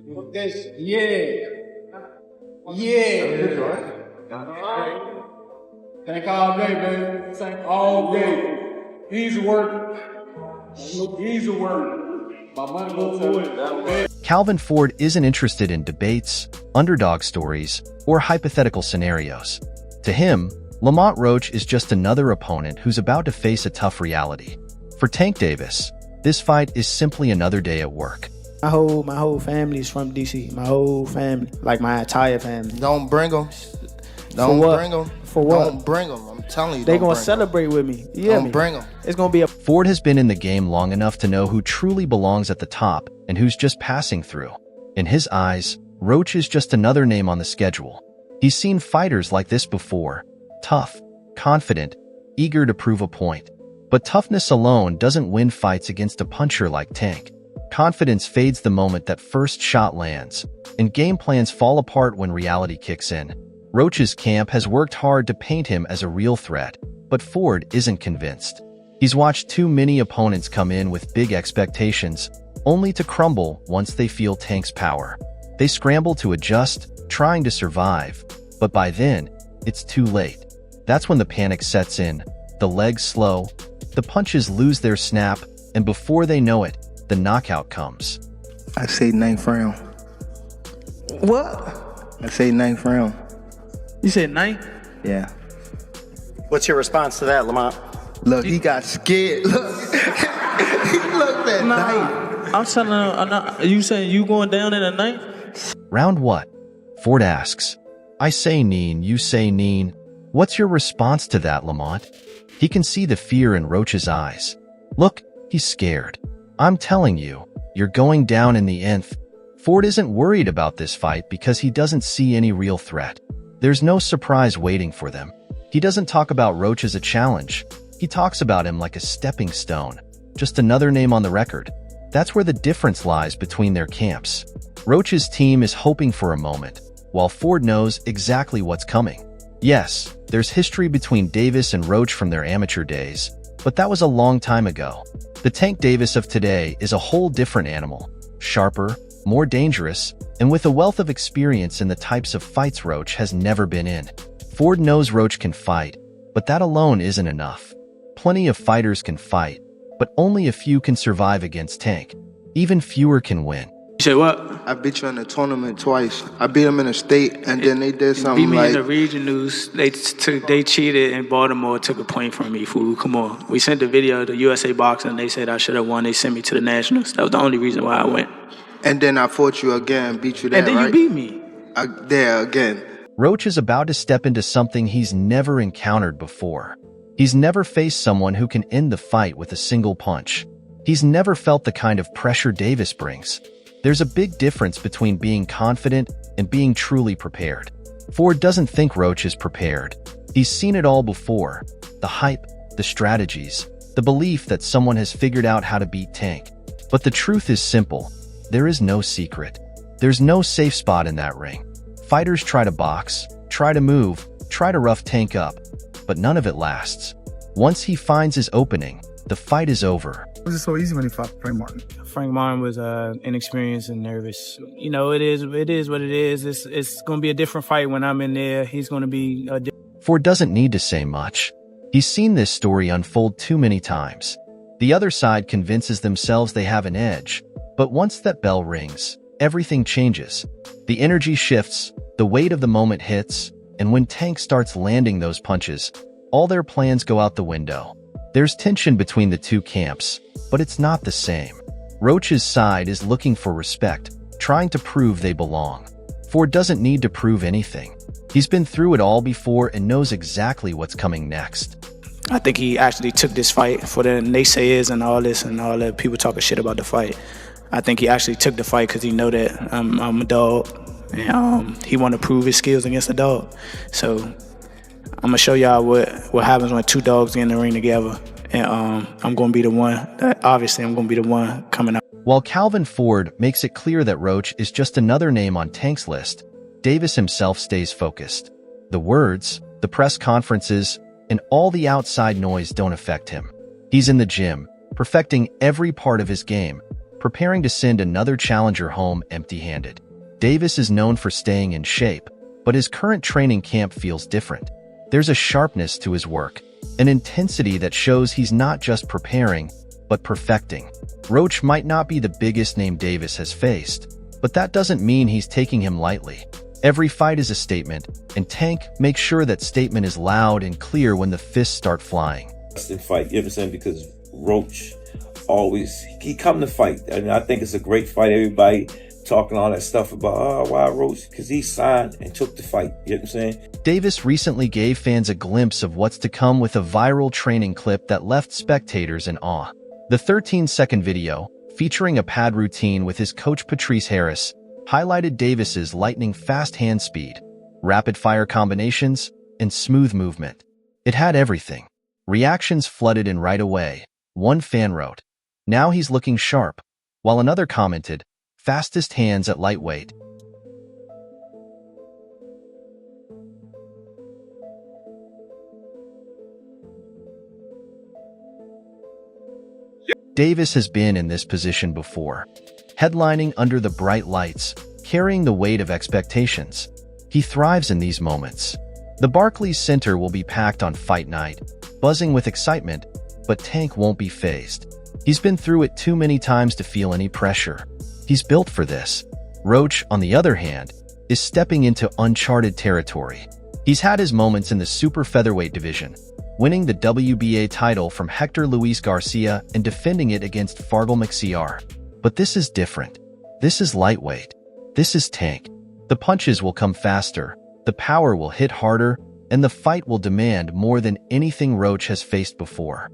Yeah. Yeah. Tank all day, baby. Tank all day. Easy work. Easy work. My money goes to it. Calvin Ford isn't interested in debates, underdog stories, or hypothetical scenarios. To him, Lamont Roach is just another opponent who's about to face a tough reality. For Tank Davis, this fight is simply another day at work. My whole family is from DC. My whole family, like my entire family. Don't bring them. Don't bring them. For what? Don't bring them. I'm telling you, they gonna celebrate with me. Yeah, don't bring them. It's gonna be a. Ford has been in the game long enough to know who truly belongs at the top and who's just passing through. In his eyes, Roach is just another name on the schedule. He's seen fighters like this before. Tough, confident, eager to prove a point. But toughness alone doesn't win fights against a puncher like Tank. Confidence fades the moment that first shot lands, and game plans fall apart when reality kicks in. Roach's camp has worked hard to paint him as a real threat, but Ford isn't convinced. He's watched too many opponents come in with big expectations, only to crumble once they feel Tank's power. They scramble to adjust, trying to survive, but by then, it's too late. That's when the panic sets in, the legs slow, the punches lose their snap, and before they know it, the knockout comes. I say 9th round. What? I say 9th round. You said 9? Yeah. What's your response to that, Lamont? Look, he got scared. Look. He looked at 9. I'm telling him, you saying you going down in a 9? Round what? Ford asks. I say Neen, you say Neen. What's your response to that, Lamont? He can see the fear in Roach's eyes. Look, he's scared. I'm telling you, you're going down in the nth. Ford isn't worried about this fight because he doesn't see any real threat. There's no surprise waiting for them. He doesn't talk about Roach as a challenge. He talks about him like a stepping stone, just another name on the record. That's where the difference lies between their camps. Roach's team is hoping for a moment, while Ford knows exactly what's coming. Yes, there's history between Davis and Roach from their amateur days, but that was a long time ago. The Tank Davis of today is a whole different animal, sharper, more dangerous, and with a wealth of experience in the types of fights Roach has never been in. Ford knows Roach can fight, but that alone isn't enough. Plenty of fighters can fight, but only a few can survive against Tank. Even fewer can win. You say what? I beat you in the tournament twice. I beat him in the state, and then they did something beat me like... in the regionals. They cheated in Baltimore, took a point from me, fool. Come on. We sent the video to USA Boxing. They said I should have won. They sent me to the Nationals. That was the only reason why I went. And then I fought you again, beat you there, and then right? you beat me. There again. Roach is about to step into something he's never encountered before. He's never faced someone who can end the fight with a single punch. He's never felt the kind of pressure Davis brings. There's a big difference between being confident and being truly prepared. Ford doesn't think Roach is prepared. He's seen it all before. The hype, the strategies, the belief that someone has figured out how to beat Tank. But the truth is simple. There is no secret. There's no safe spot in that ring. Fighters try to box, try to move, try to rough Tank up, but none of it lasts. Once he finds his opening, the fight is over. Was it so easy when he fought Frank Martin? Frank Martin was inexperienced and nervous. You know, it is what it is. It's going to be a different fight when I'm in there. He's going to be a Ford doesn't need to say much. He's seen this story unfold too many times. The other side convinces themselves they have an edge, but once that bell rings, everything changes. The energy shifts, the weight of the moment hits, and when Tank starts landing those punches, all their plans go out the window. There's tension between the two camps, but it's not the same. Roach's side is looking for respect, trying to prove they belong. Ford doesn't need to prove anything. He's been through it all before and knows exactly what's coming next. I think he actually took this fight for the naysayers and all this and all the people talking shit about the fight. I think he actually took the fight because he know that I'm a dog. And, he want to prove his skills against a dog. So I'm going to show y'all what happens when two dogs get in the ring together. And I'm going to be the one. Obviously, I'm going to be the one coming out. While Calvin Ford makes it clear that Roach is just another name on Tank's list, Davis himself stays focused. The words, the press conferences, and all the outside noise don't affect him. He's in the gym, perfecting every part of his game, preparing to send another challenger home empty-handed. Davis is known for staying in shape, but his current training camp feels different. There's a sharpness to his work, an intensity that shows he's not just preparing, but perfecting. Roach might not be the biggest name Davis has faced, but that doesn't mean he's taking him lightly. Every fight is a statement, and Tank makes sure that statement is loud and clear when the fists start flying. Fight, you know what I'm saying? Because Roach always, he come to fight. I mean, I think it's a great fight. Everybody talking all that stuff about, oh, why Roach? Because he signed and took the fight, you know what I'm saying? Davis recently gave fans a glimpse of what's to come with a viral training clip that left spectators in awe. The 13-second video, featuring a pad routine with his coach Patrice Harris, highlighted Davis's lightning-fast hand speed, rapid-fire combinations, and smooth movement. It had everything. Reactions flooded in right away. One fan wrote, "Now he's looking sharp," while another commented, "Fastest hands at lightweight." Davis has been in this position before, headlining under the bright lights, carrying the weight of expectations. He thrives in these moments. The Barclays Center will be packed on fight night, buzzing with excitement, but Tank won't be fazed. He's been through it too many times to feel any pressure. He's built for this. Roach, on the other hand, is stepping into uncharted territory. He's had his moments in the super featherweight division, winning the WBA title from Hector Luis Garcia and defending it against Fargal McCR. But this is different. This is lightweight. This is Tank. The punches will come faster, the power will hit harder, and the fight will demand more than anything Roach has faced before.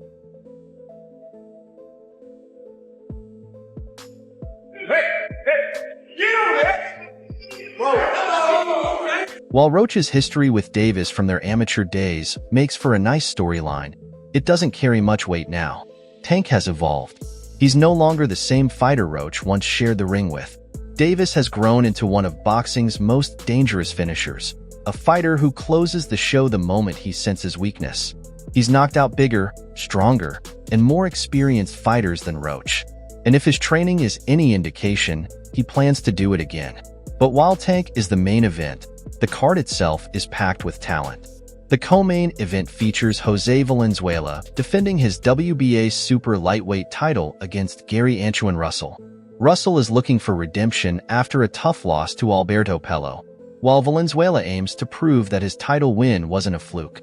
While Roach's history with Davis from their amateur days makes for a nice storyline, it doesn't carry much weight now. Tank has evolved. He's no longer the same fighter Roach once shared the ring with. Davis has grown into one of boxing's most dangerous finishers, a fighter who closes the show the moment he senses weakness. He's knocked out bigger, stronger, and more experienced fighters than Roach. And if his training is any indication, he plans to do it again. But while Tank is the main event, the card itself is packed with talent. The co-main event features Jose Valenzuela defending his WBA super lightweight title against Gary Antoine Russell. Russell is looking for redemption after a tough loss to Alberto Pello, while Valenzuela aims to prove that his title win wasn't a fluke.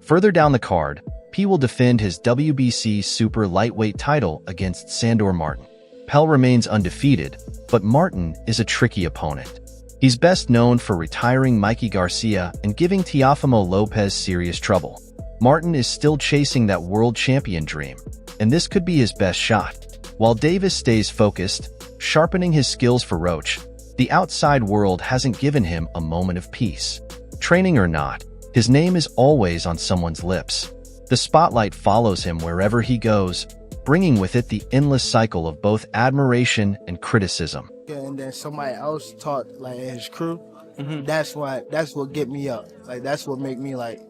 Further down the card, P will defend his WBC super lightweight title against Sandor Martin. Pell remains undefeated, but Martin is a tricky opponent. He's best known for retiring Mikey Garcia and giving Teofimo Lopez serious trouble. Martin is still chasing that world champion dream, and this could be his best shot. While Davis stays focused, sharpening his skills for Roach, the outside world hasn't given him a moment of peace. Training or not, his name is always on someone's lips. The spotlight follows him wherever he goes, bringing with it the endless cycle of both admiration and criticism. And then somebody else taught like his crew. That's what get me up. Like that's what make me like.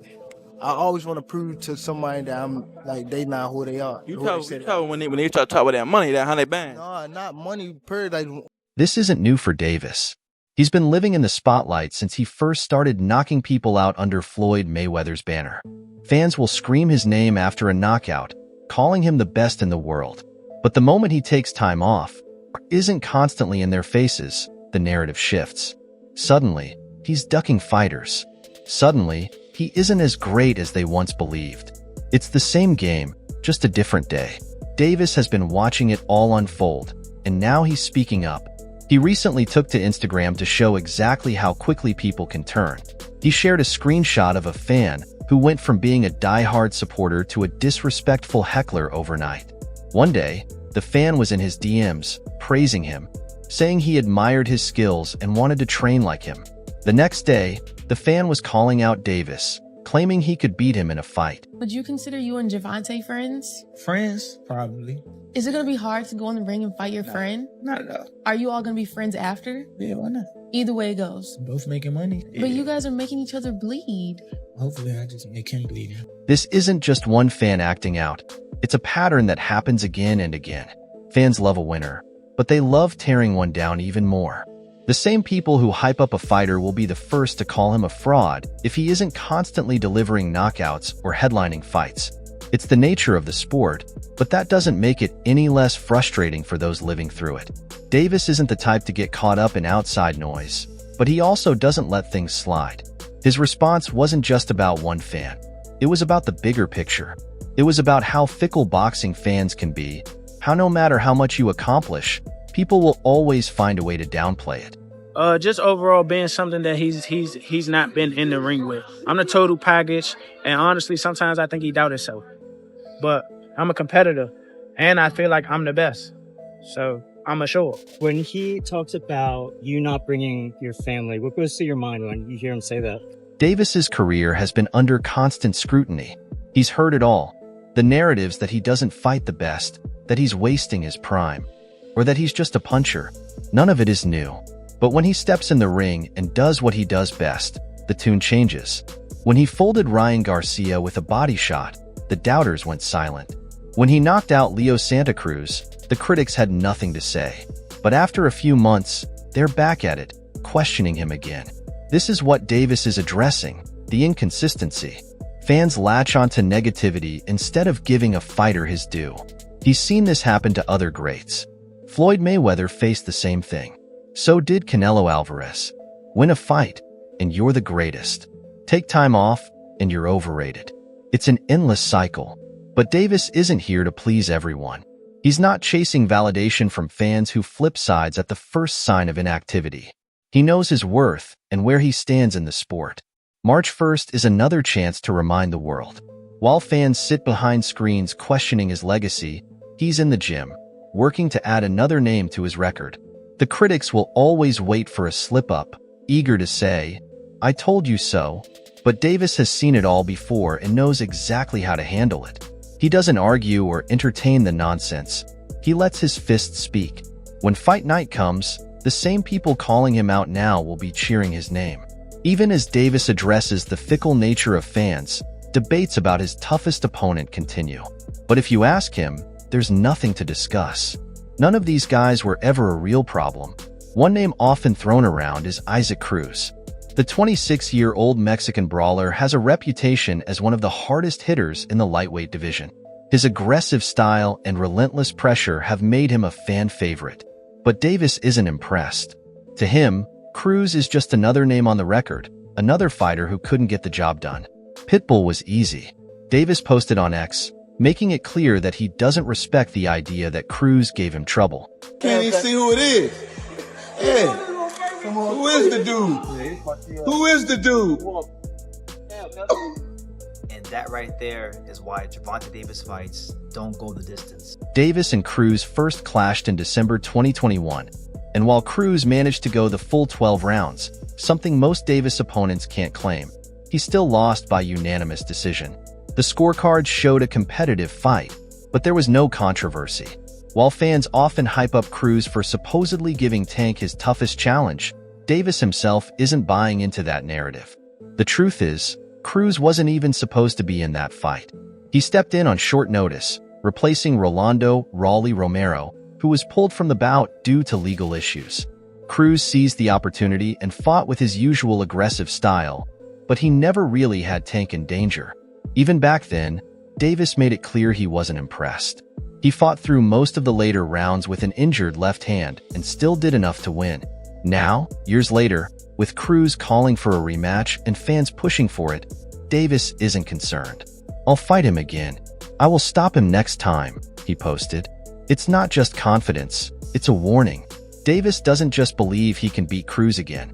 I always want to prove to somebody that I'm like they not who they are. You talk when they try to talk about that money, that 100 band. No, not money per like. This isn't new for Davis. He's been living in the spotlight since he first started knocking people out under Floyd Mayweather's banner. Fans will scream his name after a knockout, calling him the best in the world. But the moment he takes time off, or isn't constantly in their faces, the narrative shifts. Suddenly, he's ducking fighters. Suddenly, he isn't as great as they once believed. It's the same game, just a different day. Davis has been watching it all unfold, and now he's speaking up. He recently took to Instagram to show exactly how quickly people can turn. He shared a screenshot of a fan who went from being a die-hard supporter to a disrespectful heckler overnight. One day, the fan was in his DMs, praising him, saying he admired his skills and wanted to train like him. The next day, the fan was calling out Davis, claiming he could beat him in a fight. Would you consider you and Gervonta friends? Friends, probably. Is it going to be hard to go in the ring and fight your friend? Not at all. Are you all going to be friends after? Yeah, why not? Either way it goes. Both making money. But you guys are making each other bleed. Hopefully I just make him bleed. This isn't just one fan acting out. It's a pattern that happens again and again. Fans love a winner, but they love tearing one down even more. The same people who hype up a fighter will be the first to call him a fraud if he isn't constantly delivering knockouts or headlining fights. It's the nature of the sport, but that doesn't make it any less frustrating for those living through it. Davis isn't the type to get caught up in outside noise, but he also doesn't let things slide. His response wasn't just about one fan. It was about the bigger picture. It was about how fickle boxing fans can be, how no matter how much you accomplish, people will always find a way to downplay it. Just overall being something that he's not been in the ring with. I'm the total package, and honestly, sometimes I think he doubt himself. But I'm a competitor, and I feel like I'm the best. So I'm a show. When he talks about you not bringing your family, what goes through your mind when you hear him say that? Davis's career has been under constant scrutiny. He's heard it all. The narratives that he doesn't fight the best, that he's wasting his prime, or that he's just a puncher. None of it is new. But when he steps in the ring and does what he does best, the tune changes. When he folded Ryan Garcia with a body shot, the doubters went silent. When he knocked out Leo Santa Cruz, the critics had nothing to say. But after a few months, they're back at it, questioning him again. This is what Davis is addressing, the inconsistency. Fans latch onto negativity instead of giving a fighter his due. He's seen this happen to other greats. Floyd Mayweather faced the same thing. So did Canelo Alvarez. Win a fight, and you're the greatest. Take time off, and you're overrated. It's an endless cycle. But Davis isn't here to please everyone. He's not chasing validation from fans who flip sides at the first sign of inactivity. He knows his worth and where he stands in the sport. March 1st is another chance to remind the world. While fans sit behind screens questioning his legacy, he's in the gym, working to add another name to his record. The critics will always wait for a slip-up, eager to say, "I told you so," but Davis has seen it all before and knows exactly how to handle it. He doesn't argue or entertain the nonsense. He lets his fists speak. When fight night comes, the same people calling him out now will be cheering his name. Even as Davis addresses the fickle nature of fans, debates about his toughest opponent continue. But if you ask him, there's nothing to discuss. None of these guys were ever a real problem. One name often thrown around is Isaac Cruz. The 26-year-old Mexican brawler has a reputation as one of the hardest hitters in the lightweight division. His aggressive style and relentless pressure have made him a fan favorite. But Davis isn't impressed. To him, Cruz is just another name on the record, another fighter who couldn't get the job done. Pitbull was easy. Davis posted on X, making it clear that he doesn't respect the idea that Cruz gave him trouble. Can't even see who it is. Yeah. Who is the dude? Who is the dude? And that right there is why Gervonta Davis fights don't go the distance. Davis and Cruz first clashed in December 2021, and while Cruz managed to go the full 12 rounds, something most Davis opponents can't claim, he still lost by unanimous decision. The scorecards showed a competitive fight, but there was no controversy. While fans often hype up Cruz for supposedly giving Tank his toughest challenge, Davis himself isn't buying into that narrative. The truth is, Cruz wasn't even supposed to be in that fight. He stepped in on short notice, replacing Rolando "Raleigh" Romero, who was pulled from the bout due to legal issues. Cruz seized the opportunity and fought with his usual aggressive style, but he never really had Tank in danger. Even back then, Davis made it clear he wasn't impressed. He fought through most of the later rounds with an injured left hand and still did enough to win. Now, years later, with Cruz calling for a rematch and fans pushing for it, Davis isn't concerned. "I'll fight him again. I will stop him next time," he posted. It's not just confidence, it's a warning. Davis doesn't just believe he can beat Cruz again.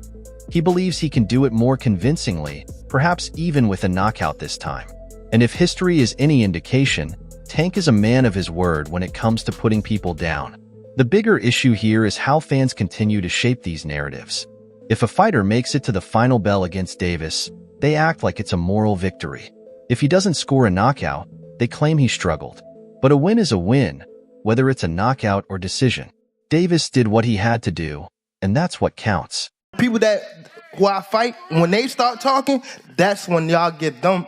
He believes he can do it more convincingly, perhaps even with a knockout this time. And if history is any indication, Tank is a man of his word when it comes to putting people down. The bigger issue here is how fans continue to shape these narratives. If a fighter makes it to the final bell against Davis, They act like it's a moral victory. If he doesn't score a knockout, they claim he struggled. But a win is a win, whether it's a knockout or decision. Davis did what he had to do, and that's what counts. People who I fight, when they start talking, that's when y'all get dumb.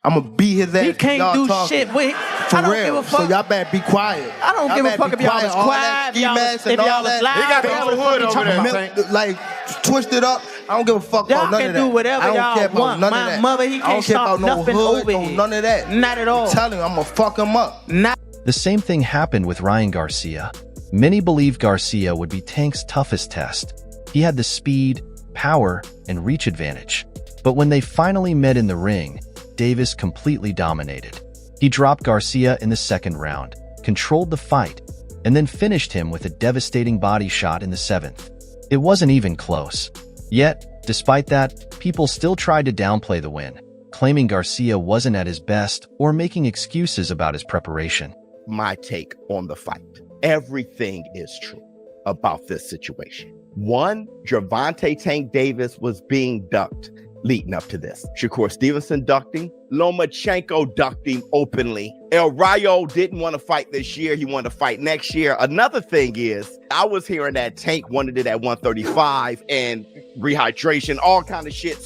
I'm gonna beat his ass. He can't do shit. Wait, For I don't real. give a fuck. So y'all better be quiet. I don't give a fuck if y'all was quiet, if y'all was loud. He got the whole hood over there. Like, twisted up. I don't give a fuck Y'all about none can of that. do whatever I don't y'all care about want. none of My that. mother, he I don't can't care stop about no nothing hood, over no here. none of that. Not at all. I'm telling you, I'm gonna fuck him up. The same thing happened with Ryan Garcia. Many believed Garcia would be Tank's toughest test. He had the speed, power, and reach advantage. But when they finally met in the ring, Davis completely dominated. He dropped Garcia in the second round, controlled the fight, and then finished him with a devastating body shot in the 7th. It wasn't even close. Yet, despite that, people still tried to downplay the win, claiming Garcia wasn't at his best or making excuses about his preparation. My take on the fight. Everything is true about this situation. One, Gervonta Tank Davis was being ducked leading up to this. Shakur Stevenson ducked him. Lomachenko ducked him openly. El Rayo didn't want to fight this year. He wanted to fight next year. Another thing is, I was hearing that Tank wanted it at 135 and rehydration, all kind of shit.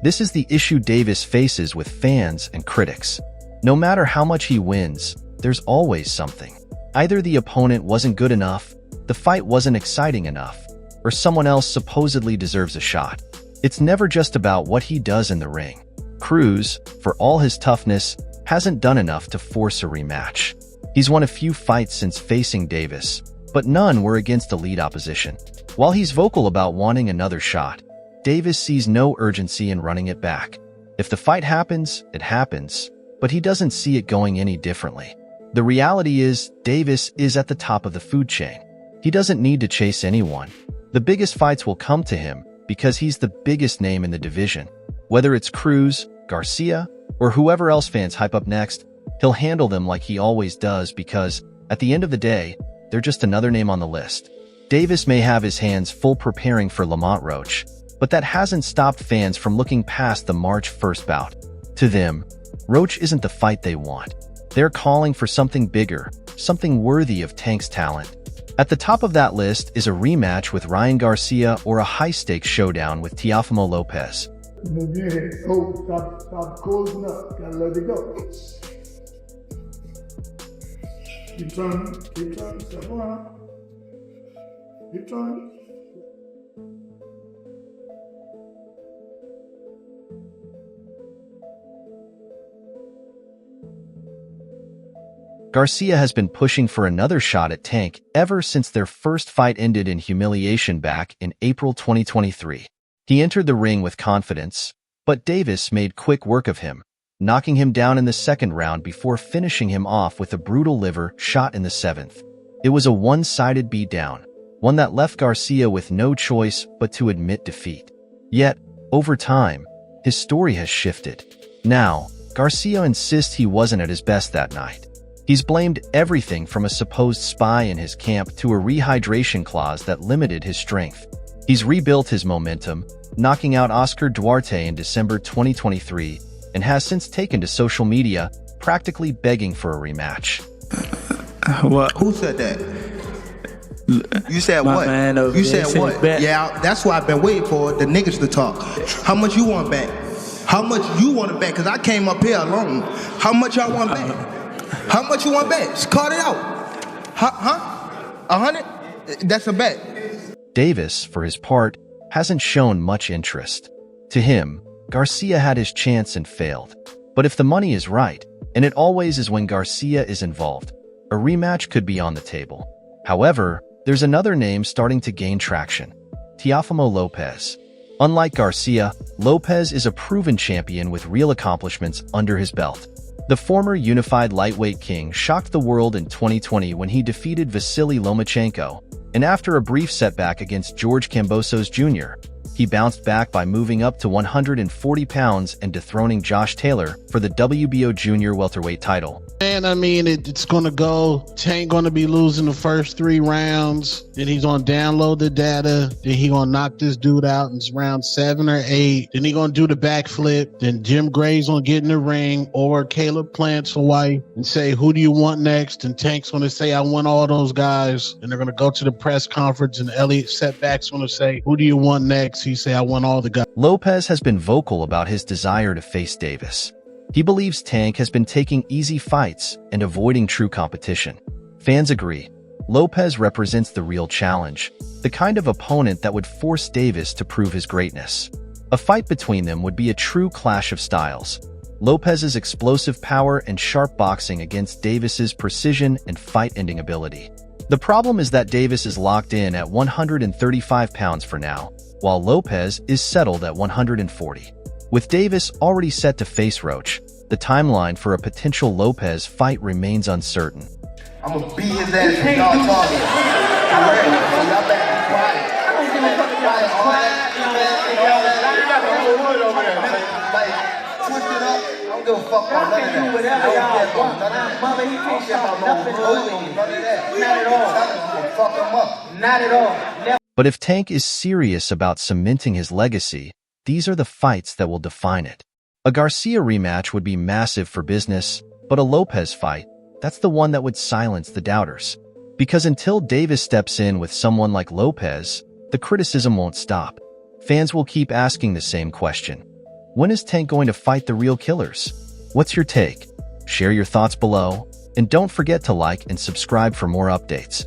This is the issue Davis faces with fans and critics. No matter how much he wins, there's always something. Either the opponent wasn't good enough, the fight wasn't exciting enough, or someone else supposedly deserves a shot. It's never just about what he does in the ring. Cruz, for all his toughness, hasn't done enough to force a rematch. He's won a few fights since facing Davis, but none were against elite opposition. While he's vocal about wanting another shot, Davis sees no urgency in running it back. If the fight happens, it happens, but he doesn't see it going any differently. The reality is, Davis is at the top of the food chain. He doesn't need to chase anyone. The biggest fights will come to him because he's the biggest name in the division. Whether it's Cruz, Garcia, or whoever else fans hype up next, he'll handle them like he always does because, at the end of the day, they're just another name on the list. Davis may have his hands full preparing for Lamont Roach, but that hasn't stopped fans from looking past the March 1st bout. To them, Roach isn't the fight they want. They're calling for something bigger, something worthy of Tank's talent. At the top of that list is a rematch with Ryan Garcia or a high-stakes showdown with Teofimo Lopez. Stop closing up. Gotta let it go. Keep turning, step around. Keep turning. Garcia has been pushing for another shot at Tank ever since their first fight ended in humiliation back in April 2023. He entered the ring with confidence, but Davis made quick work of him, knocking him down in the second round before finishing him off with a brutal liver shot in the 7th. It was a one-sided beatdown, one that left Garcia with no choice but to admit defeat. Yet, over time, his story has shifted. Now, Garcia insists he wasn't at his best that night. He's blamed everything from a supposed spy in his camp to a rehydration clause that limited his strength. He's rebuilt his momentum, knocking out Oscar Duarte in December 2023, and has since taken to social media, practically begging for a rematch. What? Who said that? You said what? Man, you said what? Yeah, that's why I've been waiting for the niggas to talk. How much you want back? How much you want it back? Because I came up here alone. How much y'all want back? How much you want back? Just call it out. Huh? 100? That's a bet. Davis, for his part, hasn't shown much interest. To him, Garcia had his chance and failed. But if the money is right, and it always is when Garcia is involved, a rematch could be on the table. However, there's another name starting to gain traction: Teofimo Lopez. Unlike Garcia, Lopez is a proven champion with real accomplishments under his belt. The former unified lightweight king shocked the world in 2020 when he defeated Vasily Lomachenko, and after a brief setback against George Kambosos Jr., He bounced back by moving up to 140 pounds and dethroning Josh Taylor for the WBO junior welterweight title. Man, I mean, it's going to go. Tank going to be losing the first 3 rounds. Then he's going to download the data. Then he going to knock this dude out in round 7 or 8. Then he going to do the backflip. Then Jim Gray's going to get in the ring, or Caleb Plants Hawaii, and say, who do you want next? And Tank's going to say, I want all those guys. And they're going to go to the press conference, and Elliot Setback's going to say, who do you want next? He say, I want all the guys. Lopez has been vocal about his desire to face Davis. He believes Tank has been taking easy fights and avoiding true competition. Fans agree. Lopez represents the real challenge, the kind of opponent that would force Davis to prove his greatness. A fight between them would be a true clash of styles. Lopez's explosive power and sharp boxing against Davis's precision and fight-ending ability. The problem is that Davis is locked in at 135 pounds for now, while Lopez is settled at 140. With Davis already set to face Roach, the timeline for a potential Lopez fight remains uncertain. I'm gonna beat his ass if y'all talking. Y'all better be quiet. I don't give a fuck about all that. You got the wood over there. Like, twist it up. I don't give a fuck about none of that. Do whatever y'all want. Mother, he can't stop nothing moving. None of that. Not at all. Fuck him up. Not at all. But if Tank is serious about cementing his legacy, these are the fights that will define it. A Garcia rematch would be massive for business, but a Lopez fight, that's the one that would silence the doubters. Because until Davis steps in with someone like Lopez, the criticism won't stop. Fans will keep asking the same question. When is Tank going to fight the real killers? What's your take? Share your thoughts below, and don't forget to like and subscribe for more updates.